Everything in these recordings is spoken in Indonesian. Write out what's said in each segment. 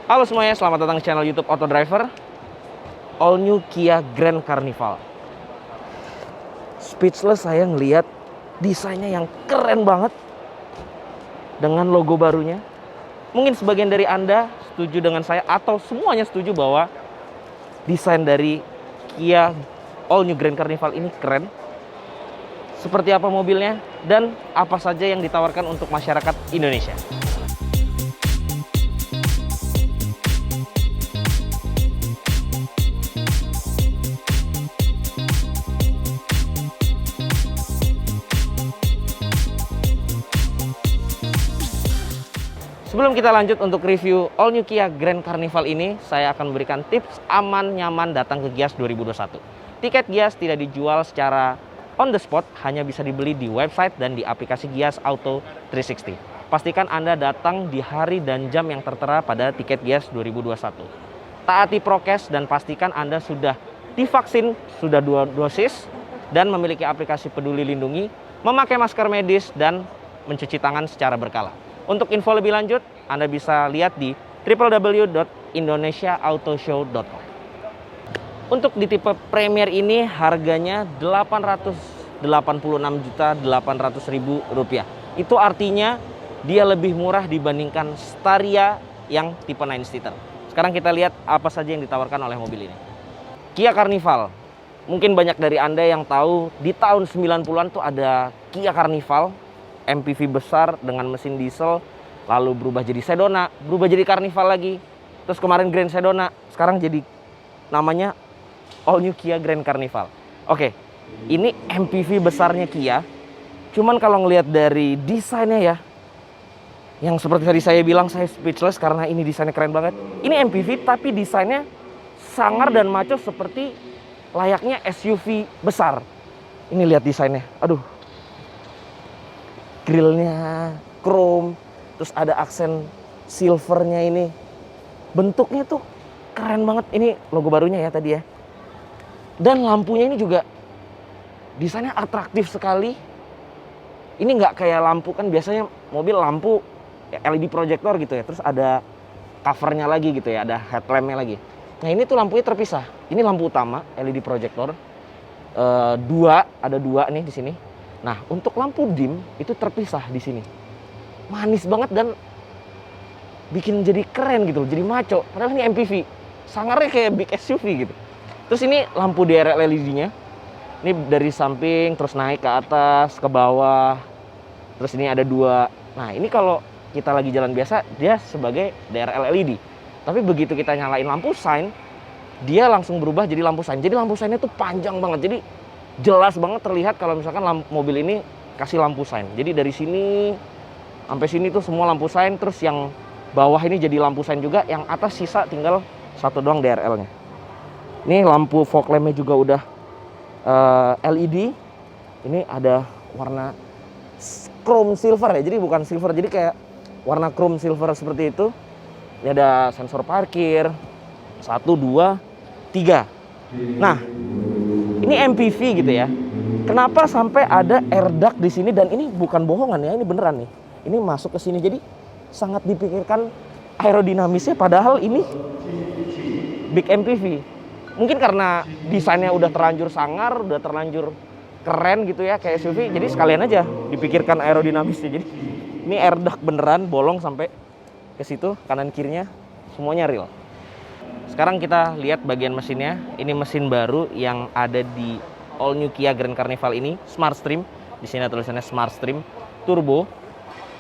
Halo semuanya, selamat datang di channel YouTube Auto Driver. All new Kia Grand Carnival. Speechless saya ngelihat desainnya yang keren banget dengan logo barunya. Mungkin sebagian dari Anda setuju dengan saya atau semuanya setuju bahwa desain dari Kia All New Grand Carnival ini keren. Seperti apa mobilnya dan apa saja yang ditawarkan untuk masyarakat Indonesia. Sebelum kita lanjut untuk review All New Kia Grand Carnival ini, saya akan memberikan tips aman nyaman datang ke Gias 2021. Tiket Gias tidak dijual secara on the spot, hanya bisa dibeli di website dan di aplikasi Gias Auto 360. Pastikan Anda datang di hari dan jam yang tertera pada tiket Gias 2021. Taati prokes dan pastikan Anda sudah divaksin, sudah 2 dosis, dan memiliki aplikasi Peduli Lindungi, memakai masker medis, dan mencuci tangan secara berkala. Untuk info lebih lanjut, Anda bisa lihat di www.indonesiaautoshow.com. Untuk di tipe Premier ini harganya Rp886.800.000. Itu artinya dia lebih murah dibandingkan Staria yang tipe 9-seater. Sekarang kita lihat apa saja yang ditawarkan oleh mobil ini. Kia Carnival. Mungkin banyak dari Anda yang tahu di tahun 90-an tuh ada Kia Carnival MPV besar dengan mesin diesel, lalu berubah jadi Sedona, berubah jadi Carnival lagi, terus kemarin Grand Sedona, sekarang jadi namanya All New Kia Grand Carnival. Oke, ini MPV besarnya Kia, cuman kalau ngelihat dari desainnya ya, yang seperti tadi saya bilang, saya speechless karena ini desainnya keren banget. Ini MPV tapi desainnya sangar dan maco seperti layaknya SUV besar. Ini lihat desainnya, aduh. Grillnya chrome, terus ada aksen silvernya ini. Bentuknya tuh keren banget. Ini logo barunya ya tadi ya. Dan lampunya ini juga desainnya atraktif sekali. Ini nggak kayak lampu, kan biasanya mobil lampu LED projector gitu ya. Terus ada covernya lagi gitu ya, ada headlampnya lagi. Nah ini tuh lampunya terpisah. Ini lampu utama LED projector. Ada dua nih di sini. Nah, untuk lampu dim itu terpisah di sini. Manis banget dan bikin jadi keren gitu, jadi maco. Padahal ini MPV, sangarnya kayak big SUV gitu. Terus ini lampu DRL LED-nya. Ini dari samping terus naik ke atas, ke bawah. Terus ini ada 2. Nah, ini kalau kita lagi jalan biasa dia sebagai DRL LED. Tapi begitu kita nyalain lampu sign, dia langsung berubah jadi lampu sign. Jadi lampu sign-nya tuh panjang banget. Jadi jelas banget terlihat kalau misalkan mobil ini kasih lampu sign. Jadi dari sini sampai sini tuh semua lampu sign, terus yang bawah ini jadi lampu sign juga, yang atas sisa tinggal 1 doang DRL-nya. Ini lampu fog lamp-nya juga udah LED. Ini ada warna chrome silver ya. Jadi bukan silver, jadi kayak warna chrome silver seperti itu. Ini ada sensor parkir 1, 2, 3. Nah, ini MPV gitu ya. Kenapa sampai ada air duct di sini, dan ini bukan bohongan ya, ini beneran nih. Ini masuk ke sini, jadi sangat dipikirkan aerodinamisnya, padahal ini big MPV. Mungkin karena desainnya udah terlanjur sangar, udah terlanjur keren gitu ya kayak SUV, jadi sekalian aja dipikirkan aerodinamisnya. Jadi ini air duct beneran bolong sampai ke situ, kanan kirinya semuanya real. Sekarang kita lihat bagian mesinnya. Ini mesin baru yang ada di All New Kia Grand Carnival ini, Smart Stream. Di sini tulisannya Smart Stream, turbo,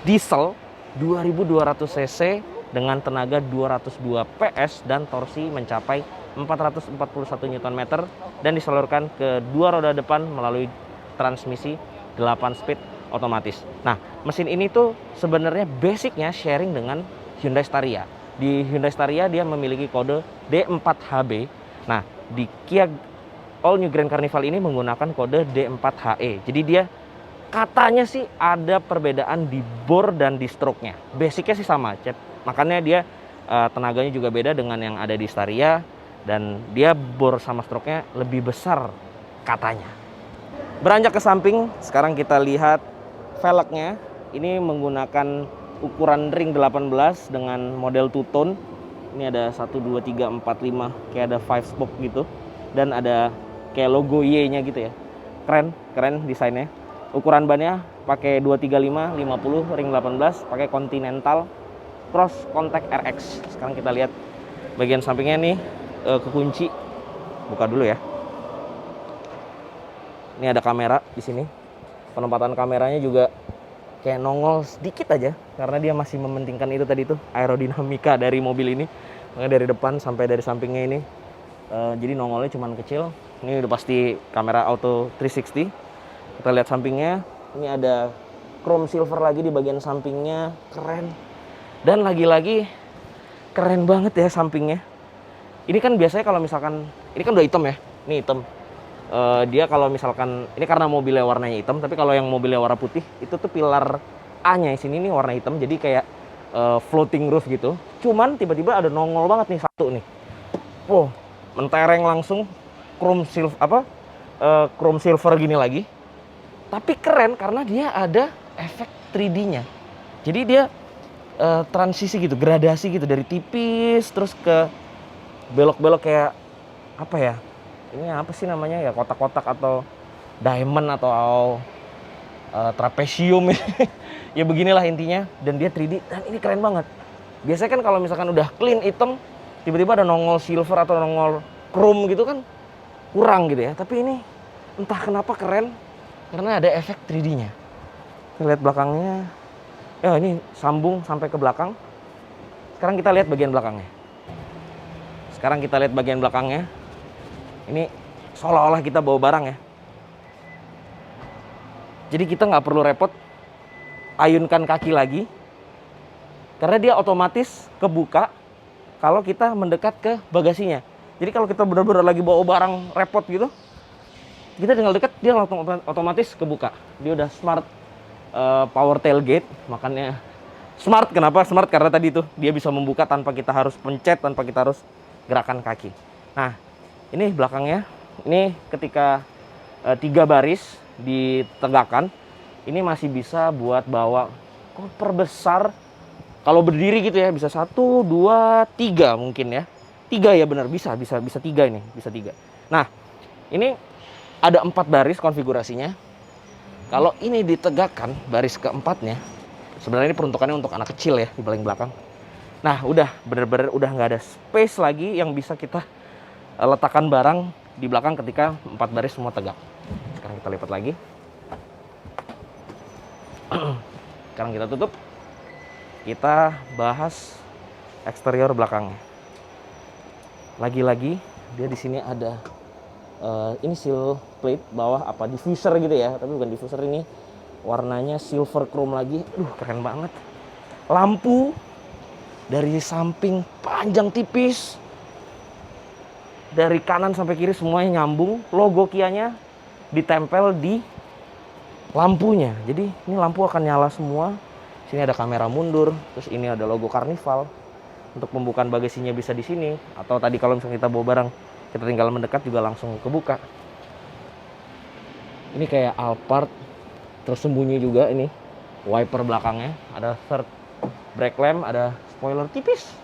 diesel, 2200 cc dengan tenaga 202 PS dan torsi mencapai 441 Nm dan disalurkan ke 2 roda depan melalui transmisi 8 speed otomatis. Nah, mesin ini tuh sebenarnya basicnya sharing dengan Hyundai Staria. Di Hyundai Staria dia memiliki kode D4HB. Nah, di Kia All New Grand Carnival ini menggunakan kode D4HE. Jadi dia katanya sih ada perbedaan di bore dan di stroke-nya. Basicnya sih sama, makanya dia tenaganya juga beda dengan yang ada di Staria, dan dia bore sama stroke-nya lebih besar katanya. Beranjak ke samping, sekarang kita lihat velgnya. Ini menggunakan ukuran ring 18 dengan model two-tone. Ini ada 1, 2, 3, 4, 5, kayak ada 5 spoke gitu. Dan ada kayak logo Y-nya gitu ya. Keren desainnya. Ukuran bannya pakai 235 50 ring 18, pakai Continental Cross Contact RX. Sekarang kita lihat bagian sampingnya nih, kekunci. Buka dulu ya. Ini ada kamera di sini. Penempatan kameranya juga kayak nongol sedikit aja karena dia masih mementingkan itu tadi tuh aerodinamika dari mobil ini. Makanya dari depan sampai dari sampingnya ini jadi nongolnya cuman kecil. Ini udah pasti kamera auto 360. Kita lihat sampingnya. Ini ada chrome silver lagi di bagian sampingnya, keren. Dan lagi-lagi keren banget ya sampingnya. Ini kan biasanya kalau misalkan ini kan udah hitam ya. Ini hitam. Dia kalau misalkan ini karena mobilnya warnanya hitam, tapi kalau yang mobilnya warna putih itu tuh pilar A-nya di sini nih warna hitam, jadi kayak floating roof gitu. Cuman tiba-tiba ada nongol banget nih satu nih. Oh, mentereng langsung chrome silver gini lagi. Tapi keren karena dia ada efek 3D-nya. Jadi dia transisi gitu, gradasi gitu dari tipis terus ke belok-belok kayak apa ya? Ini apa sih namanya ya, kotak-kotak atau diamond atau trapesium ya beginilah intinya. Dan dia 3D dan ini keren banget. Biasanya kan kalau misalkan udah clean hitam tiba-tiba ada nongol silver atau nongol chrome gitu kan kurang gitu ya. Tapi ini entah kenapa keren karena ada efek 3D-nya. Kita lihat belakangnya. Ya ini sambung sampai ke belakang. Sekarang kita lihat bagian belakangnya. Ini seolah-olah kita bawa barang ya. Jadi kita nggak perlu repot ayunkan kaki lagi. Karena dia otomatis kebuka kalau kita mendekat ke bagasinya. Jadi kalau kita benar-benar lagi bawa barang repot gitu, kita tinggal dekat, dia langsung otomatis kebuka. Dia udah smart power tailgate, makanya smart. Kenapa smart? Karena tadi tuh dia bisa membuka tanpa kita harus pencet, tanpa kita harus gerakan kaki. Nah, ini belakangnya, ini ketika 3 baris ditegakkan, ini masih bisa buat bawa koper besar. Kalau berdiri gitu ya, bisa 1, 2, 3 mungkin ya. 3 ya benar, bisa 3 ini, bisa 3. Nah, ini ada 4 baris konfigurasinya. Kalau ini ditegakkan baris keempatnya, sebenarnya ini peruntukannya untuk anak kecil ya di paling belakang. Nah, udah bener-bener udah nggak ada space lagi yang bisa kita letakkan barang di belakang ketika 4 baris semua tegak. Sekarang kita lipat lagi. Sekarang kita tutup. Kita bahas eksterior belakangnya. Lagi-lagi dia di sini ada ini seal plate bawah apa diffuser gitu ya, tapi bukan diffuser, ini warnanya silver chrome lagi. Keren banget. Lampu dari samping panjang tipis. Dari kanan sampai kiri semuanya nyambung. Logo Kia-nya ditempel di lampunya. Jadi ini lampu akan nyala semua. Sini ada kamera mundur. Terus ini ada logo Carnival. Untuk pembukaan bagasinya bisa di sini. Atau tadi kalau misalnya kita bawa barang, kita tinggal mendekat juga langsung kebuka. Ini kayak Alphard. Tersembunyi juga ini. Wiper belakangnya. Ada third brake lamp. Ada spoiler tipis.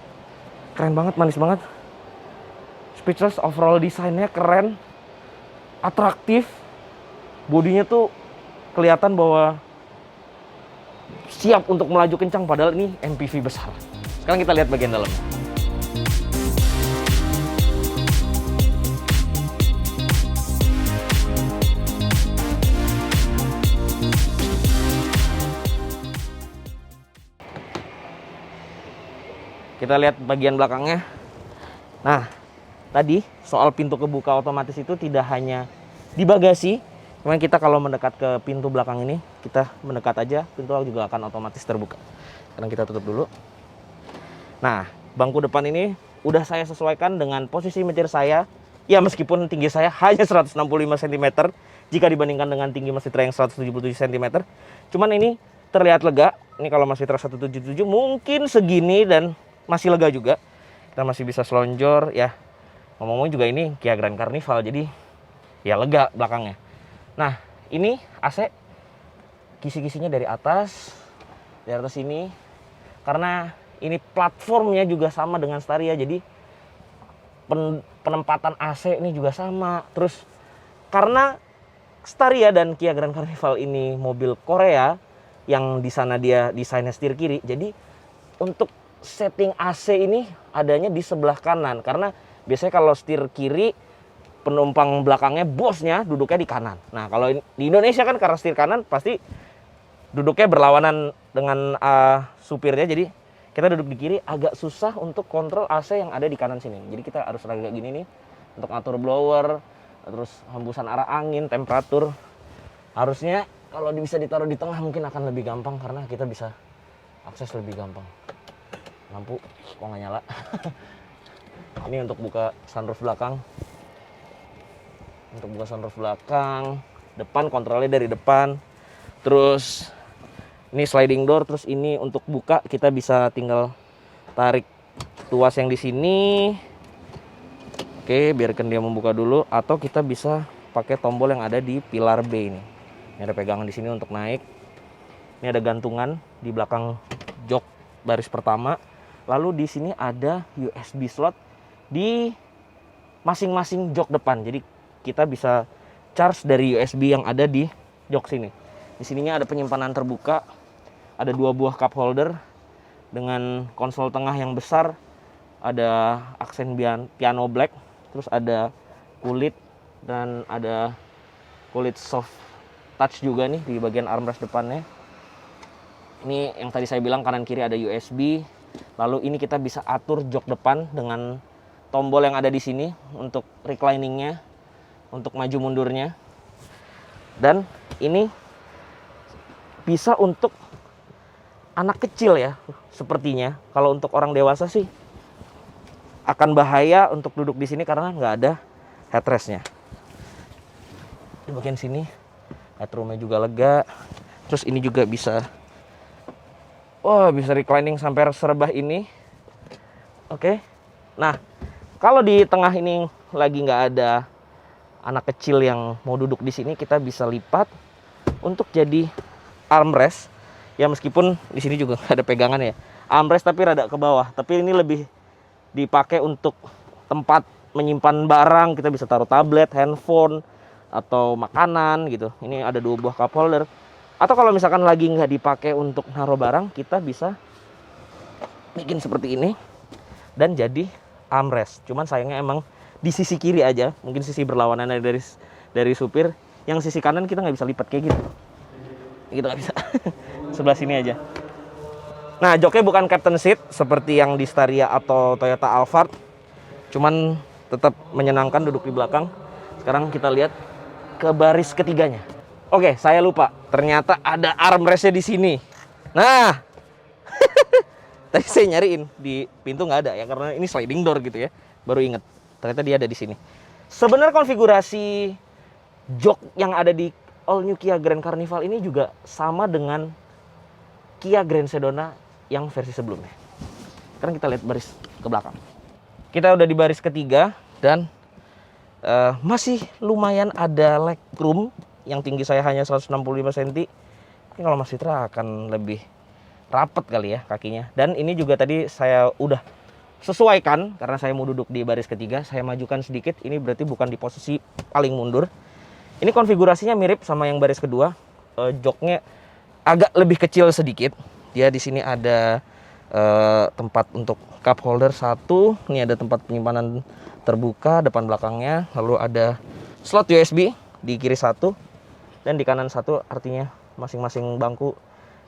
Keren banget, manis banget. Speechless, overall desainnya keren, atraktif, bodinya tuh kelihatan bahwa siap untuk melaju kencang, padahal ini MPV besar. Sekarang kita lihat bagian dalam. Kita lihat bagian belakangnya. Nah, tadi soal pintu kebuka otomatis itu tidak hanya di bagasi, cuman kita kalau mendekat ke pintu belakang ini, kita mendekat aja, pintu juga akan otomatis terbuka. Sekarang kita tutup dulu. Nah, bangku depan ini udah saya sesuaikan dengan posisi meja saya. Ya meskipun tinggi saya hanya 165 cm jika dibandingkan dengan tinggi Mas Citra yang 177 cm. Cuman ini terlihat lega. Ini kalau Mas Citra 177 mungkin segini dan masih lega juga. Kita masih bisa selonjor ya. Ngomong-ngomong juga ini Kia Grand Carnival, jadi ya lega belakangnya. Nah, ini AC kisi-kisinya dari atas ini. Karena Ini platformnya juga sama dengan Staria, jadi penempatan AC ini juga sama. Terus karena Staria dan Kia Grand Carnival ini mobil Korea yang di sana dia desainnya setir kiri, jadi untuk setting AC ini adanya di sebelah kanan, karena biasanya kalau setir kiri penumpang belakangnya bosnya duduknya di kanan. Nah kalau di Indonesia kan karena setir kanan pasti duduknya berlawanan dengan supirnya, jadi kita duduk di kiri agak susah untuk kontrol AC yang ada di kanan sini. Jadi kita harus agak gini nih untuk atur blower, terus hembusan arah angin, temperatur. Harusnya kalau bisa ditaruh di tengah mungkin akan lebih gampang karena kita bisa akses lebih gampang. Lampu kok nggak nyala. Ini untuk buka sunroof belakang. Untuk buka sunroof belakang, depan kontrolnya dari depan. Terus ini sliding door, terus ini untuk buka kita bisa tinggal tarik tuas yang di sini. Oke, biarkan dia membuka dulu, atau kita bisa pakai tombol yang ada di pilar B ini. Ini ada pegangan di sini untuk naik. Ini ada gantungan di belakang jok baris pertama. Lalu di sini ada USB slot di masing-masing jok depan. Jadi kita bisa charge dari USB yang ada di jok sini. Di sininya ada penyimpanan terbuka, ada 2 buah cup holder dengan konsol tengah yang besar, ada aksen piano black, terus ada kulit dan ada kulit soft touch juga nih di bagian armrest depannya. Ini yang tadi saya bilang kanan kiri ada USB. Lalu ini kita bisa atur jok depan dengan tombol yang ada di sini untuk recliningnya, untuk maju mundurnya. Dan ini bisa untuk anak kecil ya sepertinya. Kalau untuk orang dewasa sih akan bahaya untuk duduk di sini karena nggak ada headrestnya. Di bagian sini headroomnya juga lega. Terus ini juga bisa, bisa reclining sampai serebah ini. Oke. Nah, kalau di tengah ini lagi nggak ada anak kecil yang mau duduk di sini, kita bisa lipat untuk jadi armrest. Ya meskipun di sini juga ada pegangan ya, armrest tapi rada ke bawah. Tapi ini lebih dipakai untuk tempat menyimpan barang. Kita bisa taruh tablet, handphone, atau makanan gitu. Ini ada 2 buah cup holder. Atau kalau misalkan lagi nggak dipakai untuk naruh barang, kita bisa bikin seperti ini dan jadi armrest. Cuman sayangnya emang di sisi kiri aja, mungkin sisi berlawanan dari supir. Yang sisi kanan kita nggak bisa lipat kayak gitu. Gitu nggak bisa. Sebelah sini aja. Nah, joknya bukan captain seat seperti yang di Staria atau Toyota Alphard. Cuman tetap menyenangkan duduk di belakang. Sekarang kita lihat ke baris ketiganya. Oke, saya lupa. Ternyata ada armrestnya di sini. Nah, tadi saya nyariin di pintu nggak ada ya, karena ini sliding door gitu ya. Baru inget. Ternyata dia ada di sini. Sebenarnya konfigurasi jok yang ada di All New Kia Grand Carnival ini juga sama dengan Kia Grand Sedona yang versi sebelumnya. Sekarang kita lihat baris ke belakang. Kita udah di baris ketiga dan masih lumayan ada legroom. Yang tinggi saya hanya 165 cm. Ini kalau Mas Fitra akan lebih rapet kali ya kakinya. Dan ini juga tadi saya udah sesuaikan karena saya mau duduk di baris ketiga. Saya majukan sedikit. Ini berarti bukan di posisi paling mundur. Ini konfigurasinya mirip sama yang baris kedua. Joknya agak lebih kecil sedikit. Dia di sini ada tempat untuk cup holder 1. Ini ada tempat penyimpanan terbuka depan belakangnya. Lalu ada slot USB di kiri 1 dan di kanan 1, artinya masing-masing bangku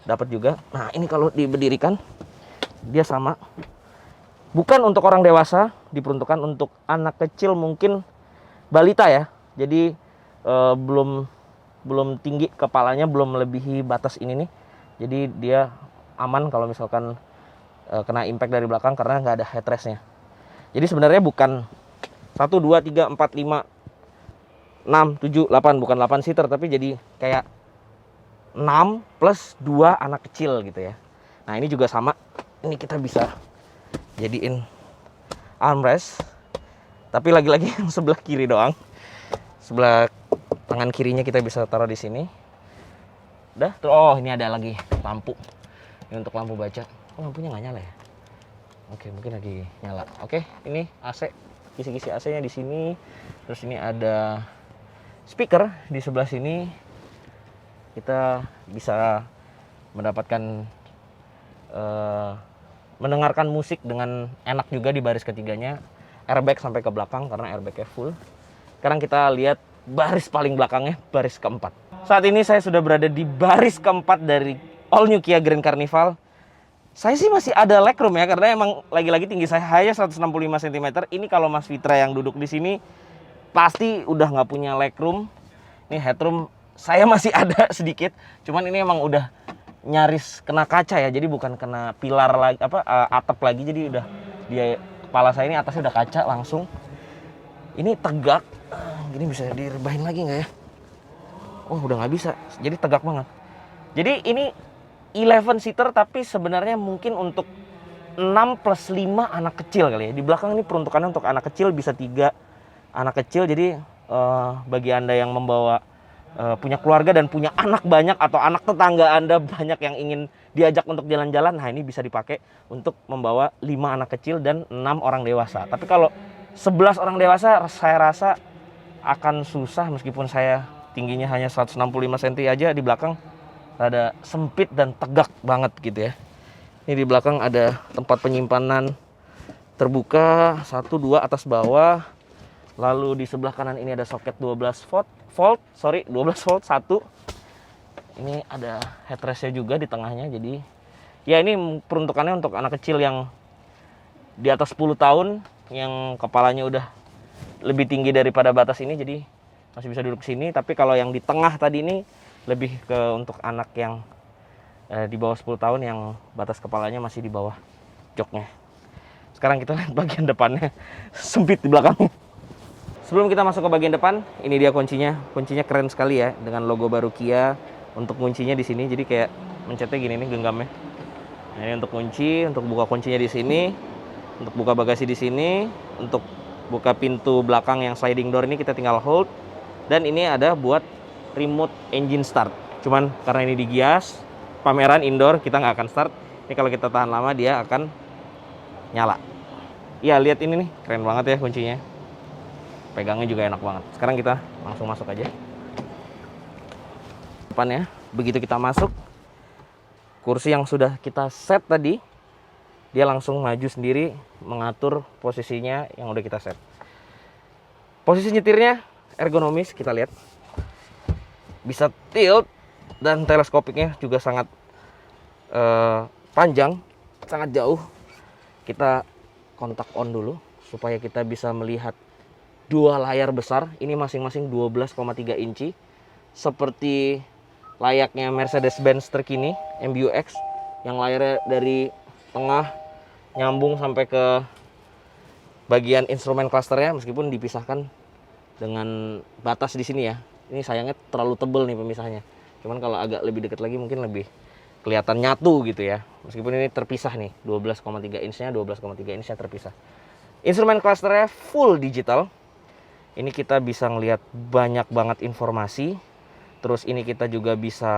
dapat juga. Nah, ini kalau diberdirikan dia sama. Bukan untuk orang dewasa, diperuntukkan untuk anak kecil, mungkin balita ya. Jadi belum tinggi kepalanya, belum melebihi batas ini nih. Jadi dia aman kalau misalkan kena impact dari belakang karena nggak ada headrestnya. Jadi sebenarnya bukan 1, 2, 3, 4, 5, 6, 7, 8, bukan 8 seater, tapi jadi kayak 6 plus 2 anak kecil gitu ya. Nah, ini juga sama. Ini kita bisa jadiin armrest, tapi lagi-lagi yang sebelah kiri doang. Sebelah tangan kirinya kita bisa taruh di sini. Udah, oh ini ada lagi lampu. Ini untuk lampu baca. Oh, lampunya nggak nyala ya? Oke, mungkin lagi nyala. Oke, ini AC, kisi-kisi AC-nya di sini. Terus ini ada speaker di sebelah sini. Kita bisa mendapatkan mendengarkan musik dengan enak juga di baris ketiganya. Airbag sampai ke belakang karena airbagnya full. Sekarang kita lihat baris paling belakangnya, baris keempat. Saat ini saya sudah berada di baris keempat dari All New Kia Grand Carnival. Saya sih masih ada legroom ya, karena emang lagi-lagi tinggi saya hanya 165 cm. Ini kalau Mas Fitra yang duduk di sini pasti udah nggak punya legroom. Ini headroom saya masih ada sedikit, cuman ini emang udah nyaris kena kaca ya, jadi bukan kena pilar lagi atap lagi, jadi udah dia kepala saya ini atasnya udah kaca langsung. Ini tegak, gini bisa direbahin lagi nggak ya? Oh udah nggak bisa, jadi tegak banget. Jadi ini 11 seater tapi sebenarnya mungkin untuk 6 plus 5 anak kecil kali ya. Di belakang ini peruntukannya untuk anak kecil, bisa 3 anak kecil. Jadi bagi Anda yang membawa punya keluarga dan punya anak banyak, atau anak tetangga Anda banyak yang ingin diajak untuk jalan-jalan, nah ini bisa dipakai untuk membawa 5 anak kecil dan 6 orang dewasa. Tapi kalau 11 orang dewasa saya rasa akan susah, meskipun saya tingginya hanya 165 cm aja, di belakang ada sempit dan tegak banget gitu ya. Ini di belakang ada tempat penyimpanan terbuka 1, 2 atas bawah. Lalu di sebelah kanan ini ada soket 12 volt 1. Ini ada headrestnya juga di tengahnya. Jadi ya ini peruntukannya untuk anak kecil yang di atas 10 tahun, yang kepalanya udah lebih tinggi daripada batas ini, jadi masih bisa duduk sini. Tapi kalau yang di tengah tadi ini lebih ke untuk anak yang di bawah 10 tahun, yang batas kepalanya masih di bawah joknya. Sekarang kita lihat bagian depannya, sempit di belakangnya. Sebelum kita masuk ke bagian depan, ini dia kuncinya. Kuncinya keren sekali ya, dengan logo baru Kia. Untuk kuncinya di sini, jadi kayak mencetnya gini nih genggamnya. Nah, ini untuk kunci, untuk buka kuncinya di sini, untuk buka bagasi di sini, untuk buka pintu belakang yang sliding door ini kita tinggal hold. Dan ini ada buat remote engine start. Cuman karena ini digias, pameran indoor, kita nggak akan start. Ini kalau kita tahan lama dia akan nyala. Iya, lihat ini nih, keren banget ya kuncinya. Pegangnya juga enak banget. Sekarang kita langsung masuk aja. Depannya, begitu kita masuk, kursi yang sudah kita set tadi, dia langsung maju sendiri mengatur posisinya yang udah kita set. Posisi nyetirnya ergonomis, kita lihat. Bisa tilt dan teleskopiknya juga sangat panjang, sangat jauh. Kita kontak on dulu supaya kita bisa melihat 2 layar besar. Ini masing-masing 12,3 inci, seperti layaknya Mercedes-Benz terkini MBUX, yang layarnya dari tengah nyambung sampai ke bagian instrumen clusternya, meskipun dipisahkan dengan batas di sini ya. Ini sayangnya terlalu tebel nih pemisahnya. Cuman kalau agak lebih dekat lagi mungkin lebih kelihatan nyatu gitu ya. Meskipun ini terpisah nih, 12,3 inchnya terpisah. Instrumen clusternya full digital. Ini kita bisa ngelihat banyak banget informasi. Terus ini kita juga bisa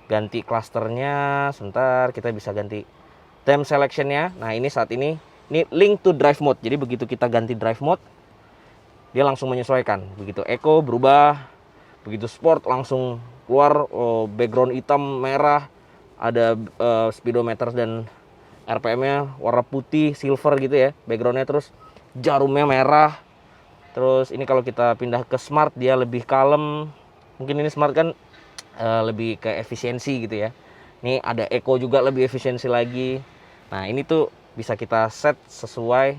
ganti clusternya. Sebentar, kita bisa ganti theme selectionnya. Nah ini saat ini link to drive mode. Jadi begitu kita ganti drive mode, dia langsung menyesuaikan. Begitu eco berubah, begitu sport langsung keluar background hitam merah, ada speedometer dan RPM-nya warna putih silver gitu ya backgroundnya. Terus jarumnya merah. Terus ini kalau kita pindah ke smart, dia lebih kalem. Mungkin ini smart kan lebih ke efisiensi gitu ya. Ini ada eco juga, lebih efisiensi lagi. Nah ini tuh bisa kita set sesuai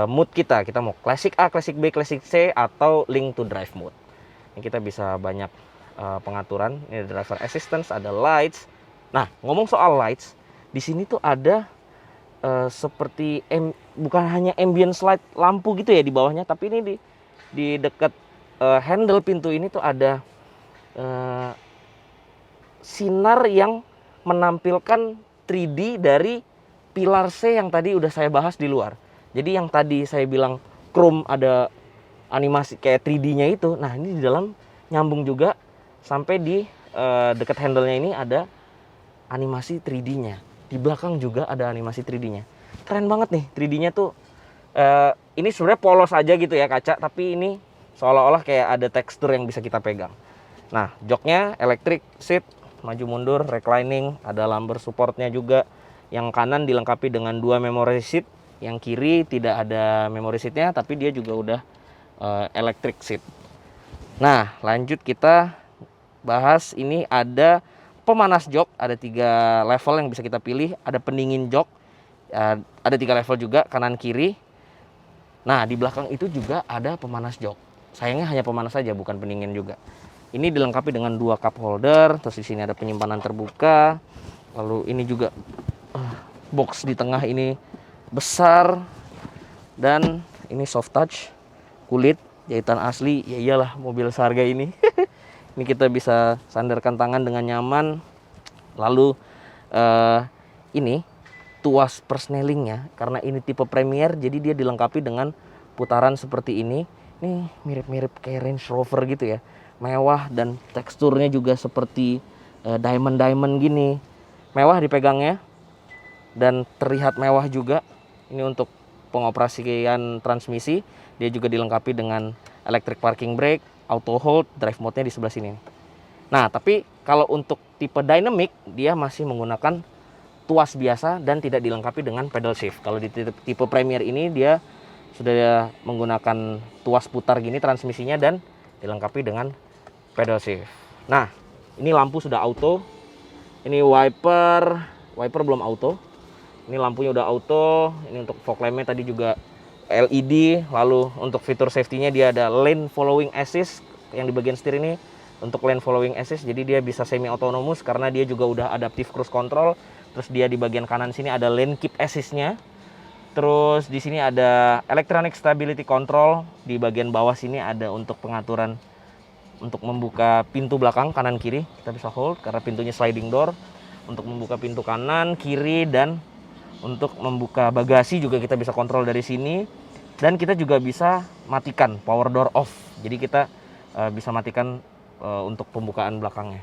mood kita. Kita mau classic A, classic B, classic C, atau link to drive mode. Ini kita bisa banyak pengaturan. Ini ada driver assistance, ada lights. Nah ngomong soal lights, di sini tuh ada seperti bukan hanya ambient light lampu gitu ya di bawahnya, tapi ini di dekat handle pintu ini tuh ada sinar yang menampilkan 3D dari pilar C yang tadi udah saya bahas di luar. Jadi yang tadi saya bilang chrome ada animasi kayak 3D-nya itu, nah ini di dalam nyambung juga sampai di dekat handle-nya ini ada animasi 3D-nya. Di belakang juga ada animasi 3D-nya. keren banget nih 3D-nya tuh. Ini sebenarnya polos aja gitu ya kaca, tapi ini seolah-olah kayak ada tekstur yang bisa kita pegang. Nah, joknya electric seat, maju mundur, reclining, ada lumbar supportnya juga. Yang kanan dilengkapi dengan 2 memory seat, yang kiri tidak ada memory seatnya, tapi dia juga udah electric seat. Nah, lanjut kita bahas, ini ada pemanas jok, ada 3 level yang bisa kita pilih, ada pendingin jok, ada 3 level juga, kanan kiri. Nah, di belakang itu juga ada pemanas jok. Sayangnya hanya pemanas saja, bukan pendingin juga. Ini dilengkapi dengan 2 cup holder, terus di sini ada penyimpanan terbuka. Lalu ini juga box di tengah ini besar, dan ini soft touch, kulit, jahitan asli. Ya iyalah, mobil seharga ini. Ini kita bisa sandarkan tangan dengan nyaman. Lalu ini tuas persnelingnya, karena ini tipe Premier, jadi dia dilengkapi dengan putaran seperti ini. Ini mirip-mirip kayak Range Rover gitu ya, mewah, dan teksturnya juga seperti diamond gini. Mewah dipegangnya dan terlihat mewah juga. Ini untuk pengoperasian transmisi, dia juga dilengkapi dengan electric parking brake, auto hold, drive mode-nya di sebelah sini. Nah, tapi kalau untuk tipe dynamic, dia masih menggunakan tuas biasa dan tidak dilengkapi dengan pedal shift. Kalau di tipe Premier ini dia sudah menggunakan tuas putar gini transmisinya dan dilengkapi dengan pedal shift. Nah, ini lampu sudah auto. Ini wiper belum auto. Ini lampunya udah auto. Ini untuk fog lamp-nya tadi juga LED. Lalu untuk fitur safety-nya dia ada lane following assist yang di bagian setir ini untuk lane following assist. Jadi dia bisa semi autonomous karena dia juga udah adaptive cruise control. Terus dia di bagian kanan sini ada lane keep assist-nya. Terus di sini ada electronic stability control. Di bagian bawah sini ada untuk pengaturan untuk membuka pintu belakang kanan kiri. Kita bisa hold karena pintunya sliding door. Untuk membuka pintu kanan, kiri, dan untuk membuka bagasi juga kita bisa kontrol dari sini. Dan kita juga bisa matikan power door off. Jadi kita bisa matikan untuk pembukaan belakangnya.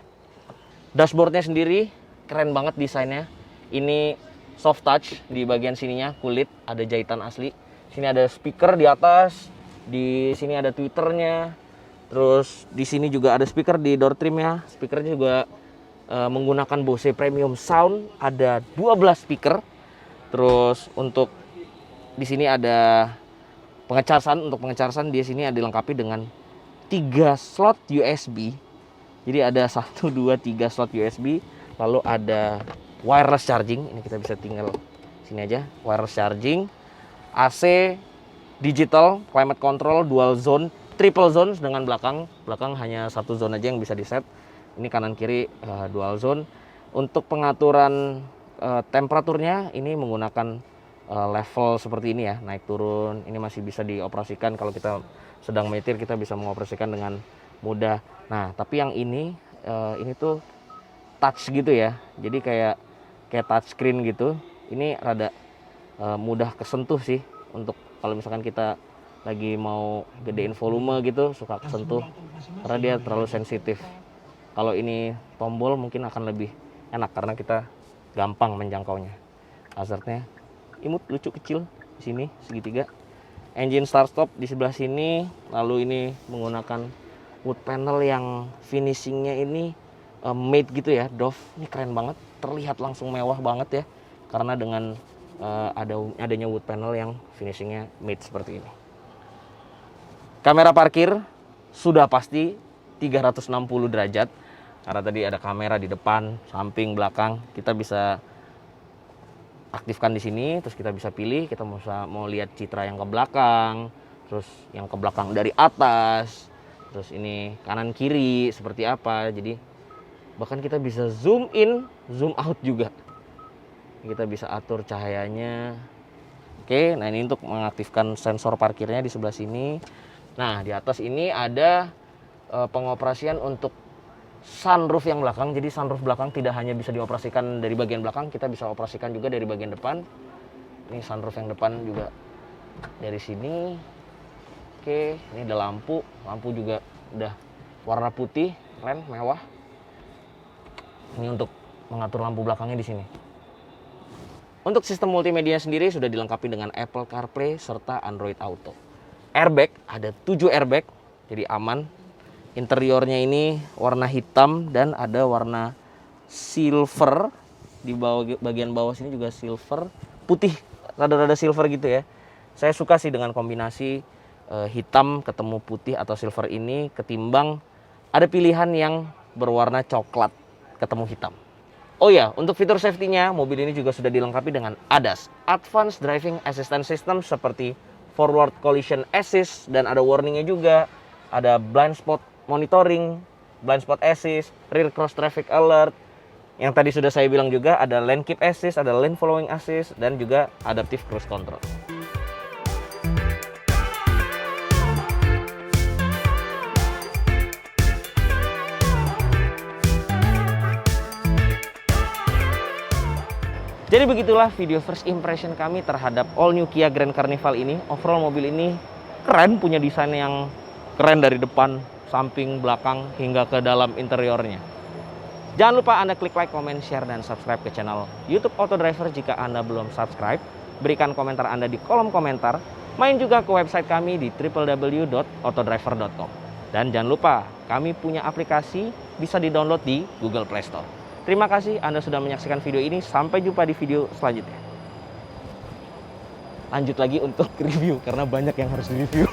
Dashboardnya sendiri keren banget desainnya. Ini soft touch di bagian sininya, kulit, ada jahitan asli. Sini ada speaker di atas, di sini ada tweeternya. Terus di sini juga ada speaker di door trimnya. Speakernya juga menggunakan Bose Premium Sound, ada 12 speaker. Terus untuk di sini ada pengecasan. Untuk pengecasan di sini ada dilengkapi dengan 3 slot USB. Jadi ada 1, 2, 3 slot USB. Lalu ada wireless charging. Ini kita bisa tinggal sini aja, wireless charging. AC digital, climate control, dual zone, triple zone dengan belakang hanya 1 zone aja yang bisa di set. Ini kanan kiri dual zone. Untuk pengaturan temperaturnya ini menggunakan level seperti ini ya, naik turun. Ini masih bisa dioperasikan kalau kita sedang menyetir, kita bisa mengoperasikan dengan mudah. Nah, tapi yang ini tuh touch gitu ya. Jadi kayak touch screen gitu. Ini rada mudah kesentuh sih, untuk kalau misalkan kita lagi mau gedein volume gitu suka kesentuh karena dia terlalu sensitif. Kalau ini tombol mungkin akan lebih enak karena kita gampang menjangkaunya. Hazardnya imut, lucu, kecil di sini segitiga. Engine start stop di sebelah sini. Lalu ini menggunakan wood panel yang finishingnya ini matte gitu ya, doff. Ini keren banget, terlihat langsung mewah banget ya karena dengan adanya wood panel yang finishingnya matte seperti ini. Kamera parkir sudah pasti 360 derajat karena tadi ada kamera di depan, samping, belakang. Kita bisa aktifkan di sini, terus kita bisa pilih kita mau lihat citra yang ke belakang, terus yang ke belakang dari atas, terus ini kanan kiri seperti apa. Jadi bahkan kita bisa zoom in, zoom out juga. Kita bisa atur cahayanya. Oke, nah ini untuk mengaktifkan sensor parkirnya di sebelah sini. Nah, di atas ini ada pengoperasian untuk sunroof yang belakang. Jadi sunroof belakang tidak hanya bisa dioperasikan dari bagian belakang, kita bisa operasikan juga dari bagian depan. Ini sunroof yang depan juga dari sini. Oke, ini ada lampu juga udah warna putih, keren, mewah. Ini untuk mengatur lampu belakangnya di sini. Untuk sistem multimedia sendiri sudah dilengkapi dengan Apple CarPlay serta Android Auto. Airbag, ada 7 airbag, jadi aman. Interiornya ini warna hitam dan ada warna silver. Di bagian bawah sini juga silver, putih, rada-rada silver gitu ya. Saya suka sih dengan kombinasi hitam ketemu putih atau silver ini, ketimbang ada pilihan yang berwarna coklat ketemu hitam. Oh ya, untuk fitur safety-nya, mobil ini juga sudah dilengkapi dengan ADAS, Advanced Driving Assistance System, seperti Forward Collision Assist, dan ada warningnya juga, ada Blind Spot Monitoring, Blind Spot Assist, Rear Cross Traffic Alert, yang tadi sudah saya bilang juga ada Lane Keep Assist, ada Lane Following Assist, dan juga Adaptive Cruise Control. Jadi begitulah video first impression kami terhadap all new Kia Grand Carnival ini. Overall mobil ini keren, punya desain yang keren dari depan, samping, belakang, hingga ke dalam interiornya. Jangan lupa Anda klik like, comment, share, dan subscribe ke channel YouTube Auto Driver jika Anda belum subscribe. Berikan komentar Anda di kolom komentar. Main juga ke website kami di www.autodriver.com. Dan jangan lupa, kami punya aplikasi bisa di-download di Google Play Store. Terima kasih Anda sudah menyaksikan video ini. Sampai jumpa di video selanjutnya. Lanjut lagi untuk review, karena banyak yang harus di-review.